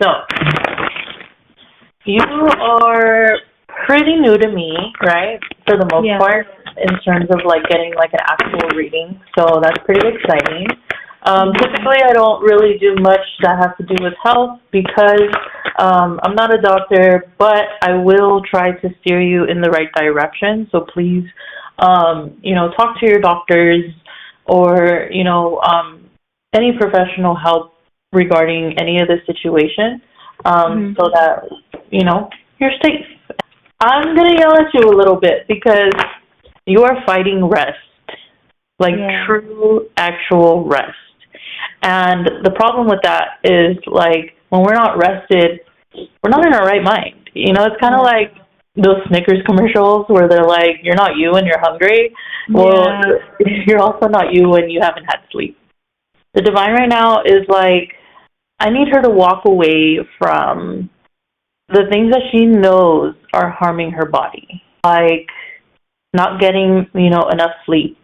So, you are pretty new to me, right? For the most part, in terms of like getting like an actual reading. So that's pretty exciting. Typically, I don't really do much that has to do with health because I'm not a doctor, but I will try to steer you in the right direction. So please, talk to your doctors or, any professional help regarding any of this situation so that, you're safe. I'm going to yell at you a little bit because you are fighting rest, like true, actual rest. And the problem with that is, like, when we're not rested, we're not in our right mind. It's kind of like those Snickers commercials where they're like, you're not you when you're hungry. Well, you're also not you when you haven't had sleep. The divine right now is like, I need her to walk away from the things that she knows are harming her body, like not getting, enough sleep,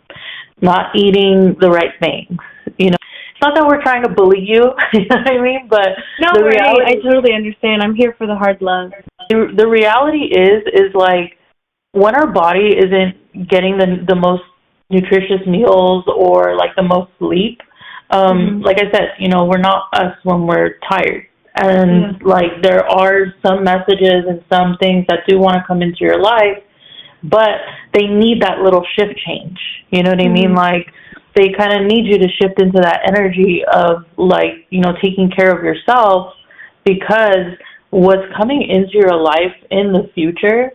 not eating the right things. It's not that we're trying to bully you, you know what I mean? But no, I totally understand. I'm here for the hard love. The reality is like when our body isn't getting the most nutritious meals or like the most sleep, like I said, we're not us when we're tired. And like there are some messages and some things that do want to come into your life, but they need that little shift change. You know what I mean? Like they kind of need you to shift into that energy of like, taking care of yourself, because what's coming into your life in the future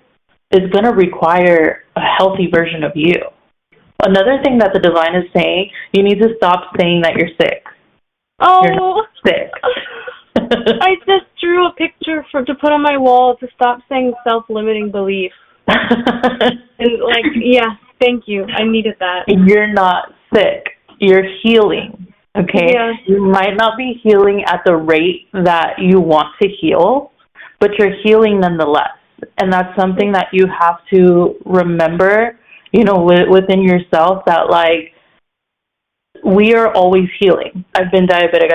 is going to require a healthy version of you. Another thing that the divine is saying, you need to stop saying that you're sick. Oh, you're not sick. I just drew a picture to put on my wall to stop saying self-limiting belief. And thank you. I needed that. You're not sick. You're healing. Okay? Yeah. You might not be healing at the rate that you want to heal, but you're healing nonetheless. And that's something that you have to remember, within yourself, that like we are always healing. I've been diabetic.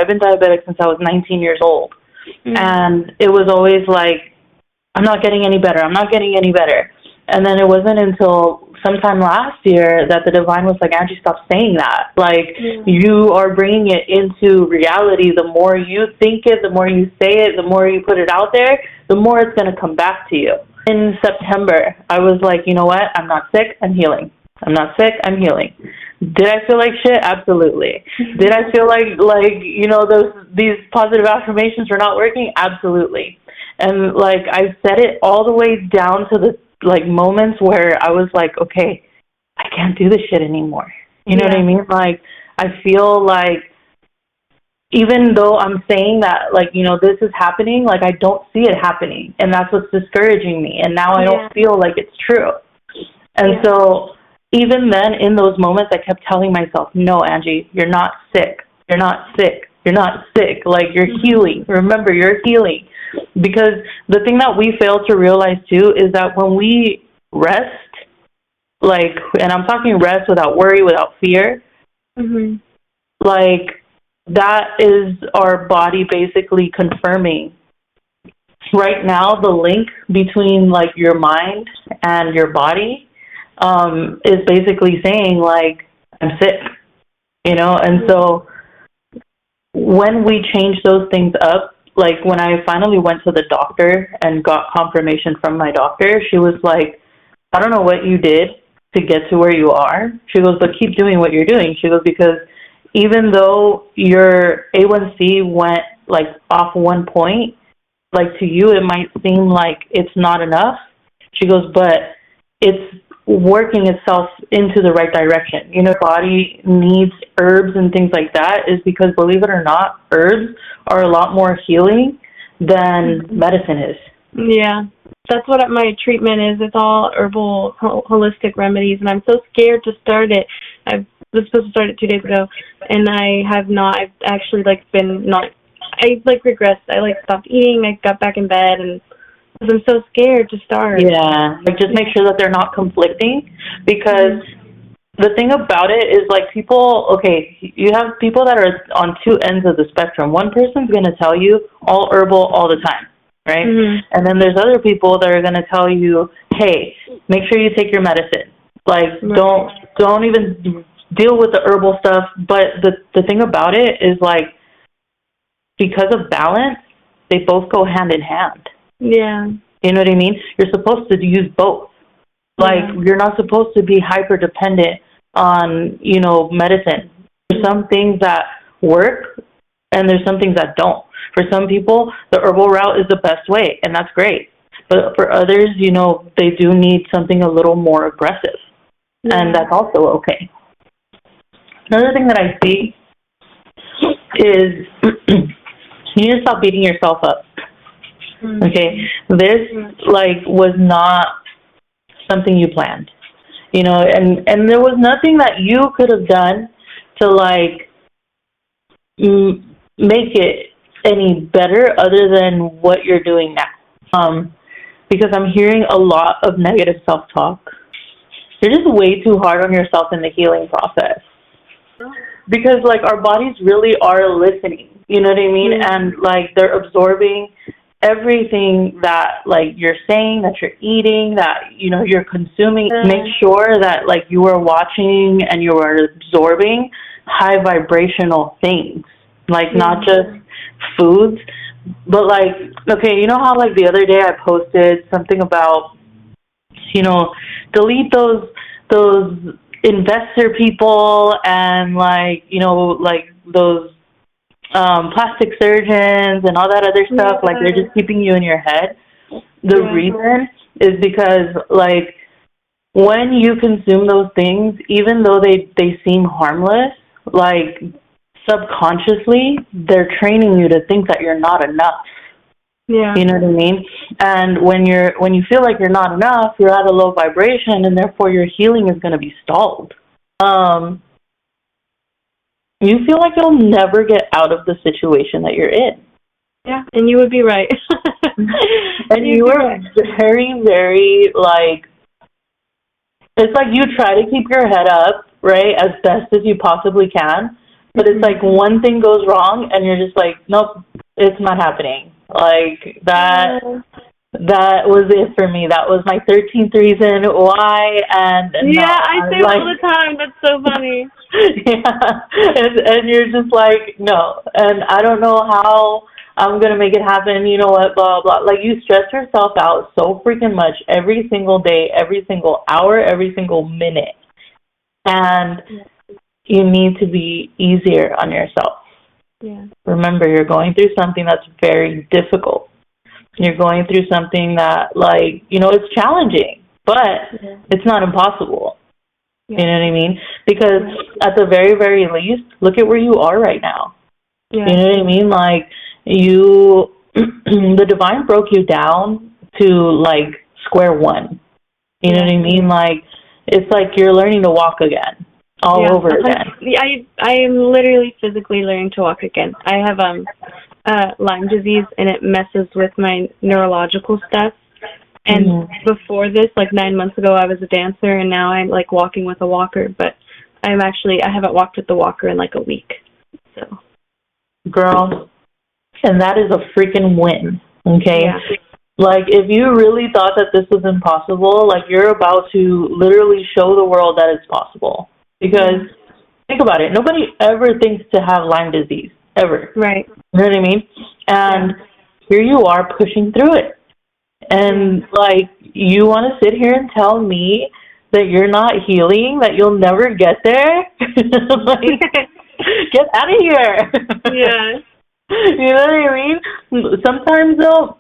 Since I was 19 years old. And it was always like, I'm not getting any better. And then it wasn't until sometime last year that the divine was like, Angie, stop saying that. Like, you are bringing it into reality. The more you think it, the more you say it, the more you put it out there, the more it's going to come back to you. In September, I was like, you know what? I'm not sick. I'm healing. I'm not sick. I'm healing. Did I feel like shit? Absolutely. Did I feel like these positive affirmations were not working? Absolutely. And like I said it all the way down to the like moments where I was like, okay, I can't do this shit anymore. You know what I mean? Like I feel like even though I'm saying that, like, this is happening, like I don't see it happening, and that's what's discouraging me. And now I don't feel like it's true. And so even then, in those moments, I kept telling myself, no, Angie, you're not sick. You're not sick. You're not sick. Like, you're healing. Remember, you're healing. Because the thing that we fail to realize, too, is that when we rest, like, and I'm talking rest without worry, without fear, like, that is our body basically confirming. Right now, the link between, like, your mind and your body is basically saying, like, I'm sick, and so when we change those things up, like when I finally went to the doctor and got confirmation from my doctor, she was like, I don't know what you did to get to where you are. She goes, but keep doing what you're doing. She goes, because even though your A1C went like off one point, like to you it might seem like it's not enough. She goes, but it's working itself into the right direction. Body needs herbs and things like that is because, believe it or not, herbs are a lot more healing than medicine is. Yeah, that's what my treatment is. It's all herbal, holistic remedies, and I'm so scared to start it. I was supposed to start it 2 days ago, and I have not. I've actually regressed. I stopped eating. I got back in bed, and I'm so scared to start. Yeah, like just make sure that they're not conflicting, because the thing about it is, like, people, okay, you have people that are on two ends of the spectrum. One person's going to tell you all herbal all the time, right? And then there's other people that are going to tell you, hey, make sure you take your medicine. Like, don't even deal with the herbal stuff. But the thing about it is, like, because of balance, they both go hand in hand. Yeah. You know what I mean? You're supposed to use both. Like, you're not supposed to be hyper dependent on, you know, medicine. There's some things that work and there's some things that don't. For some people, the herbal route is the best way, and that's great. But for others, you know, they do need something a little more aggressive, and that's also okay. Another thing that I see is you need to stop beating yourself up. Okay? This, like, was not something you planned. You know, and there was nothing that you could have done to, like, make it any better other than what you're doing now. Because I'm hearing a lot of negative self-talk. You're just way too hard on yourself in the healing process. Because, like, our bodies really are listening, you know what I mean? And, like, they're absorbing everything that, like, you're saying, that you're eating, that, you know, you're consuming. Make sure that, like, you are watching and you are absorbing high vibrational things, like, not just foods, but, like, okay, you know how, like, the other day I posted something about, you know, delete those investor people and, like, you know, like, those plastic surgeons and all that other stuff, like, they're just keeping you in your head. The reason is because, like, when you consume those things, even though they seem harmless, like, subconsciously, they're training you to think that you're not enough. Yeah. You know what I mean? And when you feel like you're not enough, you're at a low vibration, and therefore your healing is going to be stalled. You feel like you'll never get out of the situation that you're in. Yeah, and you would be right. And you were very, very, like, it's like you try to keep your head up, right, as best as you possibly can, but it's like one thing goes wrong, and you're just like, nope, it's not happening. Like, that was it for me. That was my 13th reason why, and I say like, all the time. That's so funny. And you're just like, no, and I don't know how I'm going to make it happen, you know what, blah, blah. Like, you stress yourself out so freaking much every single day, every single hour, every single minute, and you need to be easier on yourself. Yeah. Remember, you're going through something that's very difficult. You're going through something that, like, you know, it's challenging, but it's not impossible. You know what I mean? Because at the very, very least, look at where you are right now. You know what I mean? Like, the divine broke you down to, like, square one. You know what I mean? Like, it's like you're learning to walk again, all over again. I am literally physically learning to walk again. I have Lyme disease, and it messes with my neurological stuff. And before this, like 9 months ago, I was a dancer, and now I'm, like, walking with a walker. But I haven't walked with the walker in, like, a week. So, girl, and that is a freaking win, okay? Yeah. Like, if you really thought that this was impossible, like, you're about to literally show the world that it's possible. Because, think about it, nobody ever thinks to have Lyme disease, ever. Right. You know what I mean? And here you are pushing through it. And, like, you want to sit here and tell me that you're not healing, that you'll never get there? Like, get out of here. Yeah. You know what I mean? Sometimes, though,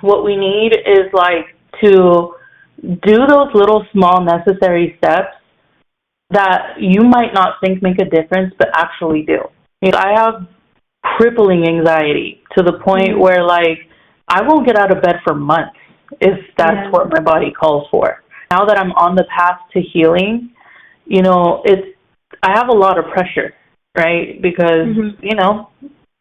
what we need is, like, to do those little small necessary steps that you might not think make a difference, but actually do. You know, I have crippling anxiety to the point where, like, I won't get out of bed for months if that's what my body calls for. Now that I'm on the path to healing, you know, I have a lot of pressure, right? Because, you know,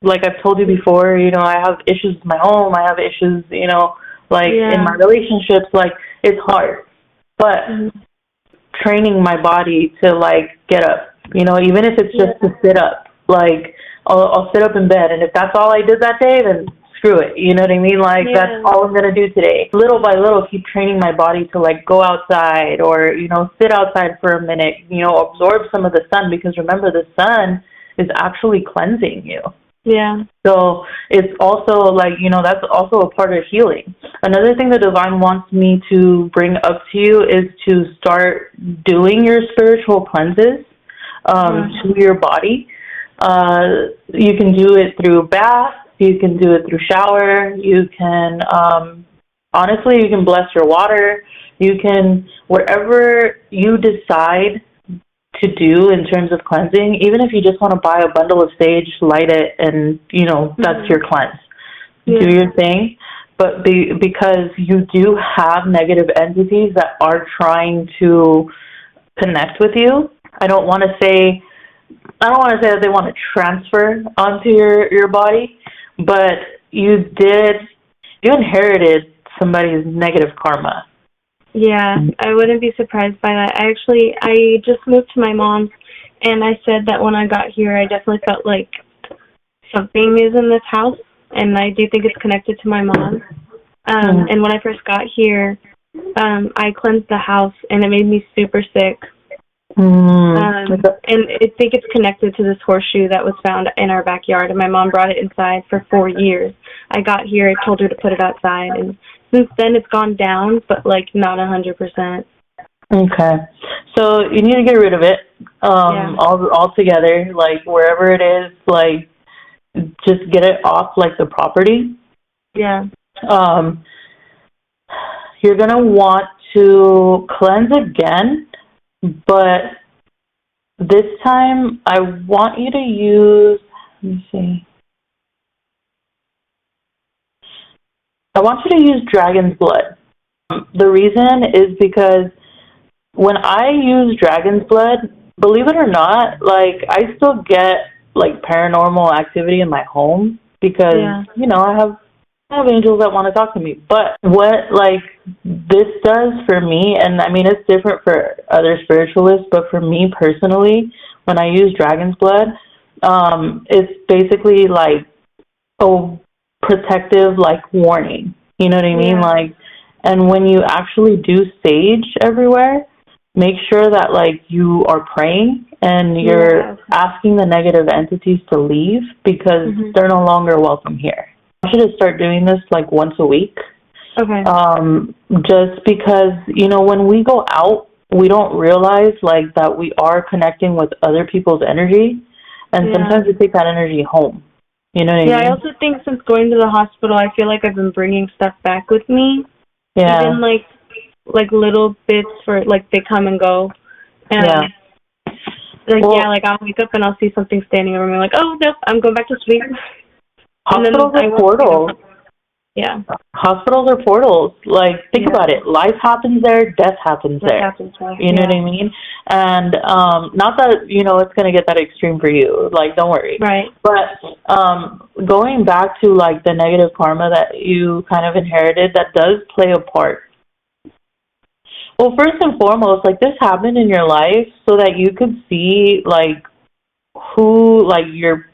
like I've told you before, you know, I have issues with my home. I have issues, you know, like in my relationships. Like, it's hard. But training my body to, like, get up, you know, even if it's just to sit up. Like, I'll sit up in bed, and if that's all I did that day, then screw it, you know what I mean? Like, that's all I'm going to do today. Little by little, keep training my body to, like, go outside or, you know, sit outside for a minute, you know, absorb some of the sun, because remember, the sun is actually cleansing you. Yeah. So it's also, like, you know, that's also a part of healing. Another thing the divine wants me to bring up to you is to start doing your spiritual cleanses to your body. You can do it through bath. You can do it through shower. You can, honestly, you can bless your water. You can, wherever you decide to do in terms of cleansing, even if you just want to buy a bundle of sage, light it, and, you know, that's your cleanse. Do your thing. But because you do have negative entities that are trying to connect with you, I don't want to say that they want to transfer onto your body, but you inherited somebody's negative karma. Yeah, I wouldn't be surprised by that. I just moved to my mom's, and I said that when I got here, I definitely felt like something is in this house, and I do think it's connected to my mom. And when I first got here, I cleansed the house, and it made me super sick. And I think it's connected to this horseshoe that was found in our backyard, and my mom brought it inside for 4 years. I got here, I told her to put it outside, and since then it's gone down, but, like, not 100%. Okay. So you need to get rid of it all together, like, wherever it is, like, just get it off, like, the property. Yeah. You're going to want to cleanse again, but this time I want you to use, let me see. I want you to use dragon's blood. The reason is because when I use dragon's blood, believe it or not, like, I still get, like, paranormal activity in my home because, you know, I have angels that want to talk to me. But what, like, this does for me, and I mean, it's different for other spiritualists, but for me personally, when I use dragon's blood, it's basically like a protective, like, warning. You know what I mean? Like, and when you actually do sage everywhere, make sure that, like, you are praying and you're asking the negative entities to leave because they're no longer welcome here. I should start doing this, like, once a week. Okay. Just because, you know, when we go out, we don't realize, like, that we are connecting with other people's energy, and sometimes we take that energy home. You know what I mean? I also think since going to the hospital, I feel like I've been bringing stuff back with me. Yeah. Even, like little bits for, like, they come and go. Like, like, I'll wake up and I'll see something standing over me, like, oh, nope, I'm going back to sleep. Hospitals are portals. Yeah. Hospitals are portals. Like, think about it. Life happens there. Death happens there. You know what I mean? And not that, you know, it's going to get that extreme for you. Like, don't worry. Right. But going back to, like, the negative karma that you kind of inherited, that does play a part. Well, first and foremost, like, this happened in your life so that you could see, like, who, like, your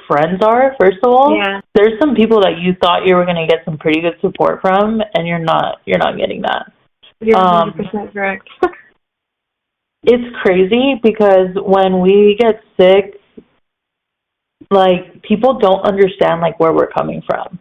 friends are, first of all. Yeah. There's some people that you thought you were going to get some pretty good support from, and you're not getting that. You're 100% correct. It's crazy because when we get sick, like, people don't understand, like, where we're coming from.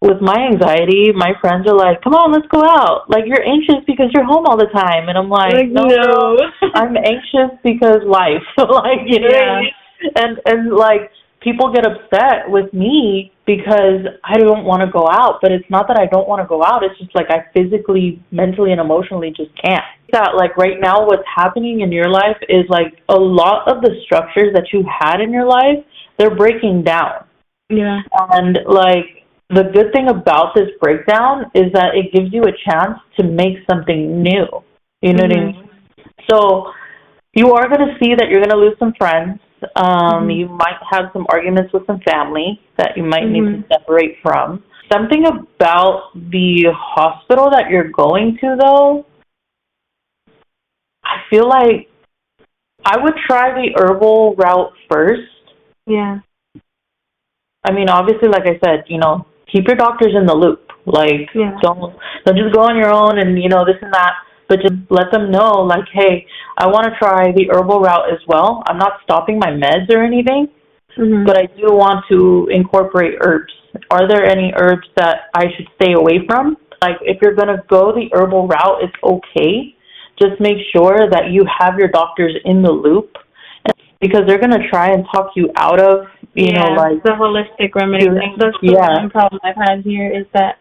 With my anxiety, my friends are like, come on, let's go out. Like, you're anxious because you're home all the time. And I'm like, no. I'm anxious because life. Like, you know what I mean? And, like, people get upset with me because I don't want to go out. But it's not that I don't want to go out. It's just, like, I physically, mentally, and emotionally just can't. That, like, right now what's happening in your life is, like, a lot of the structures that you had in your life, they're breaking down. Yeah. And, like, the good thing about this breakdown is that it gives you a chance to make something new. You know what I mean? So you are going to see that you're going to lose some friends. You might have some arguments with some family that you might need to separate from. Something about the hospital that you're going to, though, feel like I would try the herbal route first. Yeah. I mean, obviously, like I said, keep your doctors in the loop. Like, Yeah. don't just go on your own and, this and that, but just let them know, like, hey, I want to try the herbal route as well. I'm not stopping my meds or anything, but I do want to incorporate herbs. Are there any herbs that I should stay away from? Like, if you're going to go the herbal route, it's okay. Just make sure that you have your doctors in the loop, because they're going to try and talk you out of, like the holistic remedy. That's the one problem I've had here is that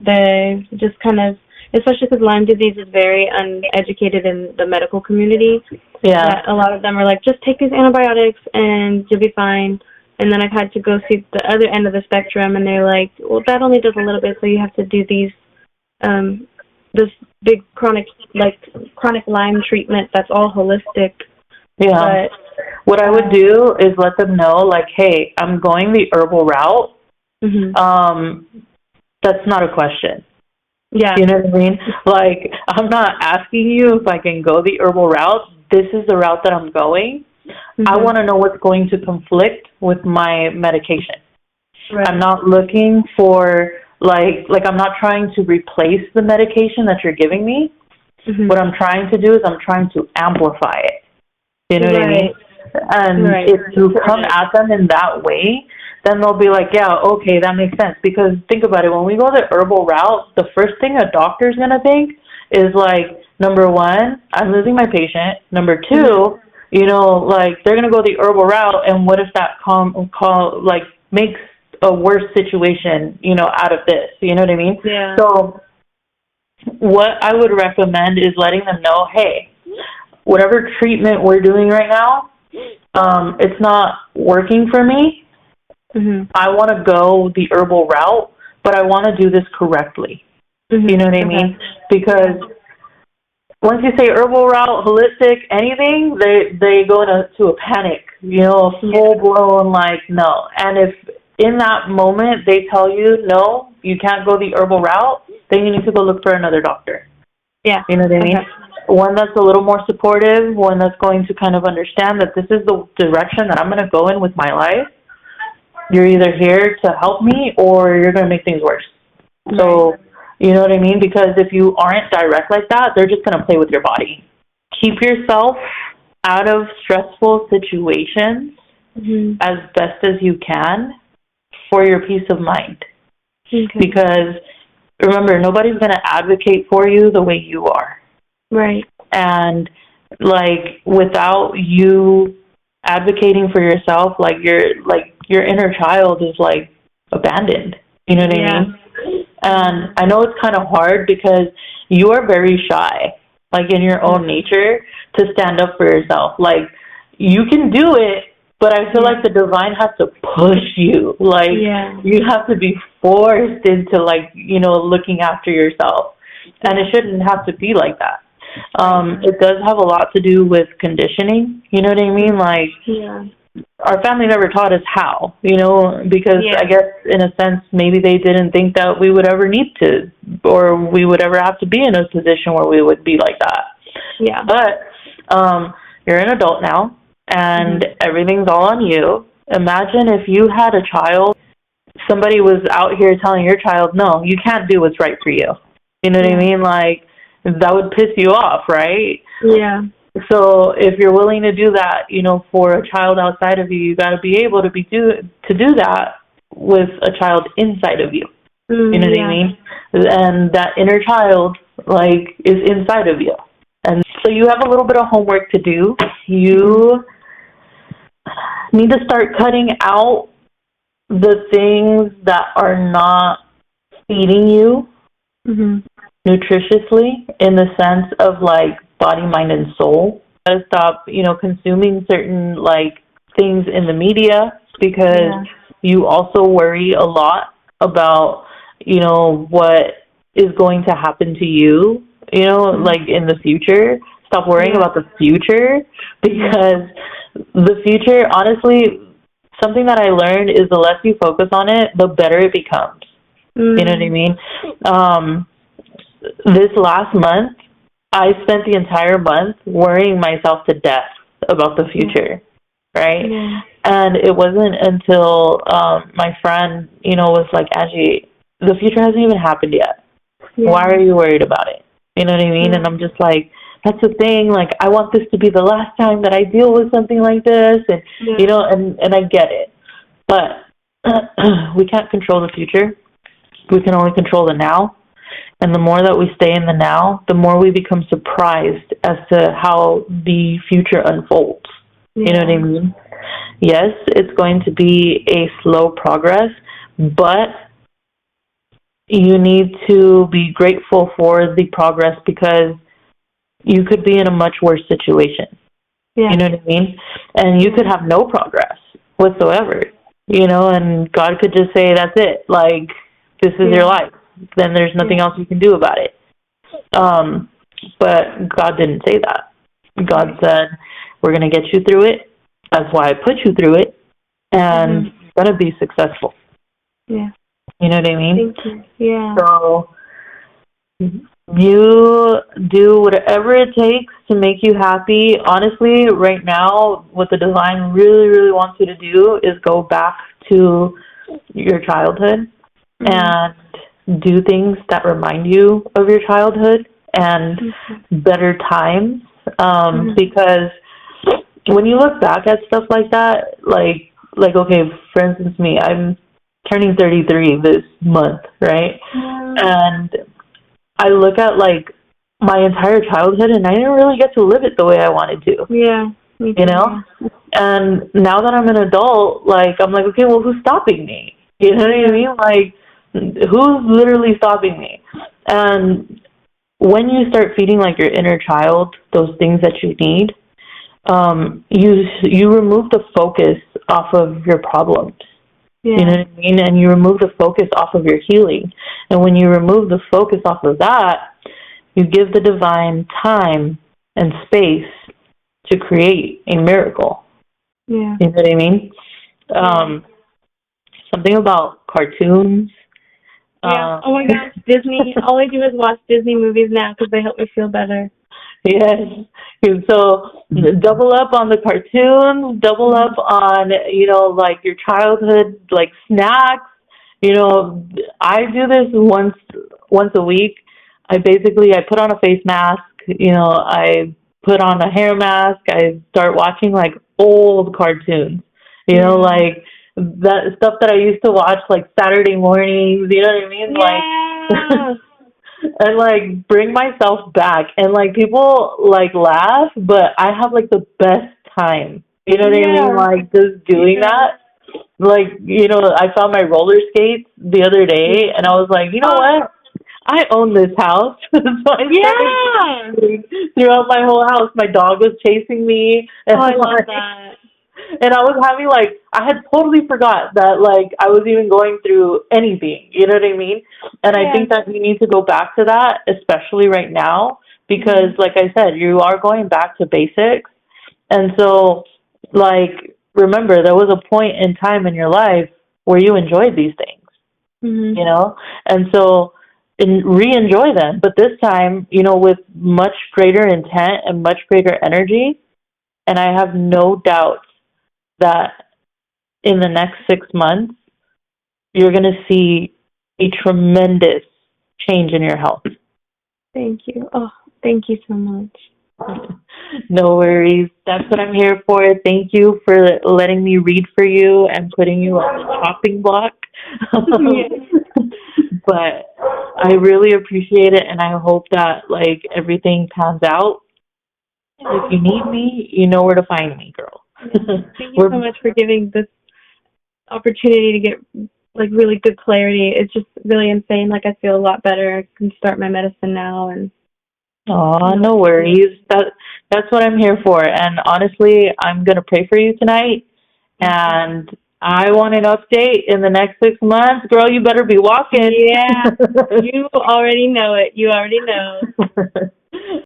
they just kind of, especially because Lyme disease is very uneducated in the medical community. Yeah. That a lot of them are like, just take these antibiotics and you'll be fine. And then I've had to go see the other end of the spectrum, and they're like, well, that only does a little bit, so you have to do these, this big chronic Lyme treatment that's all holistic. Yeah. But what I would do is let them know, like, hey, I'm going the herbal route. That's not a question. Yeah. You know what I mean? Like, I'm not asking you if I can go the herbal route. This is the route that I'm going. I want to know what's going to conflict with my medication. Right. I'm not looking for, like I'm not trying to replace the medication that you're giving me. What I'm trying to do is I'm trying to amplify it. You know what I mean? And if you come at them in that way, then they'll be like, yeah, okay, that makes sense. Because think about it, when we go the herbal route, the first thing a doctor's going to think is like, number one, I'm losing my patient. Number two, they're going to go the herbal route, and what if that makes a worse situation, out of this? You know what I mean? Yeah. So what I would recommend is letting them know, hey, whatever treatment we're doing right now, it's not working for me. I want to go the herbal route, but I want to do this correctly. You know what I mean? Because once you say herbal route, holistic, anything, they go into a panic, full-blown, like, no. And if in that moment they tell you, no, you can't go the herbal route, then you need to go look for another doctor. Yeah. You know what I mean? One that's a little more supportive, one that's going to kind of understand that this is the direction that I'm going to go in with my life. You're either here to help me or you're going to make things worse. Right. So, you know what I mean? Because if you aren't direct like that, they're just going to play with your body. Keep yourself out of stressful situations as best as you can for your peace of mind. Because remember, nobody's going to advocate for you the way you are. Right. And, without you advocating for yourself, your inner child is, abandoned. You know what I mean? And I know it's kind of hard because you are very shy, in your own nature, to stand up for yourself. You can do it, but I feel like the divine has to push you. You have to be forced into, looking after yourself. And it shouldn't have to be like that. It does have a lot to do with conditioning. You know what I mean? Our family never taught us how, because I guess in a sense maybe they didn't think that we would ever need to, or we would ever have to be in a position where we would be like that. Yeah. But you're an adult now, and everything's all on you. Imagine if you had a child, somebody was out here telling your child, no, you can't do what's right for you. You know what I mean? That would piss you off, right? Yeah. So if you're willing to do that, for a child outside of you, you got to be able to do that with a child inside of you. You know what I mean? And that inner child, is inside of you. And so you have a little bit of homework to do. You need to start cutting out the things that are not feeding you nutritiously, in the sense of body, mind, and soul. You gotta stop, consuming certain things in the media, because you also worry a lot about, what is going to happen to you, in the future. Stop worrying about the future, because the future, honestly, something that I learned is the less you focus on it, the better it becomes. You know what I mean? This last month, I spent the entire month worrying myself to death about the future, right? Yeah. And it wasn't until my friend, was like, Angie, the future hasn't even happened yet. Yeah. Why are you worried about it? You know what I mean? Yeah. And I'm just like, that's the thing. Like, I want this to be the last time that I deal with something like this. And, and I get it. But we can't control the future. We can only control the now. And the more that we stay in the now, the more we become surprised as to how the future unfolds. Yeah. You know what I mean? Yes, it's going to be a slow progress, but you need to be grateful for the progress because you could be in a much worse situation. Yeah. You know what I mean? And you could have no progress whatsoever, and God could just say, that's it. Like, this is your life. Then there's nothing else you can do about it. But God didn't say that. God said, we're going to get you through it. That's why I put you through it. And you're going to be successful. Yeah. You know what I mean? Thank you. Yeah. So you do whatever it takes to make you happy. Honestly, right now, what the divine really, really wants you to do is go back to your childhood and do things that remind you of your childhood and better times. Because when you look back at stuff like that, like okay, for instance, me, I'm turning 33 this month, right? And I look at like my entire childhood and I didn't really get to live it the way I wanted to. Yeah. And now that I'm an adult, like, I'm like, okay, well, who's stopping me? You know what I mean? Like, who's literally stopping me? And when you start feeding like your inner child those things that you need, you remove the focus off of your problems. You know what I mean? And you remove the focus off of your healing. And when you remove the focus off of that, you give the divine time and space to create a miracle. Yeah. You know what I mean? Something about cartoons. Yeah. Oh my gosh, Disney. All I do is watch Disney movies now because they help me feel better. Yes. So double up on the cartoons, double up on, like your childhood, like snacks. I do this once a week. I put on a face mask, I put on a hair mask. I start watching like old cartoons, like that stuff that I used to watch like Saturday mornings, you know what I mean? Like, and like bring myself back, and like people like laugh, but I have like the best time. You know what I mean? Like just doing that. Like, I found my roller skates the other day and I was like, you know what? I own this house. So I started throughout my whole house. My dog was chasing me. And I love that. And I was having like, I had totally forgot that like I was even going through anything. You know what I mean? And I think that you need to go back to that, especially right now, because like I said, you are going back to basics. And so, like, remember, there was a point in time in your life where you enjoyed these things, And so re-enjoy them. But this time, with much greater intent and much greater energy. And I have no doubt that in the next 6 months, you're going to see a tremendous change in your health. Thank you. Oh, thank you so much. No worries. That's what I'm here for. Thank you for letting me read for you and putting you on the chopping block. But I really appreciate it, and I hope that like everything pans out. If you need me, you know where to find me, girl. Thank you so much for giving this opportunity to get like really good clarity. It's just really insane. Like I feel a lot better. I can start my medicine now and no worries. That's what I'm here for. And honestly, I'm going to pray for you tonight. And I want an update in the next 6 months. Girl, you better be walking. Yeah. You already know it. You already know.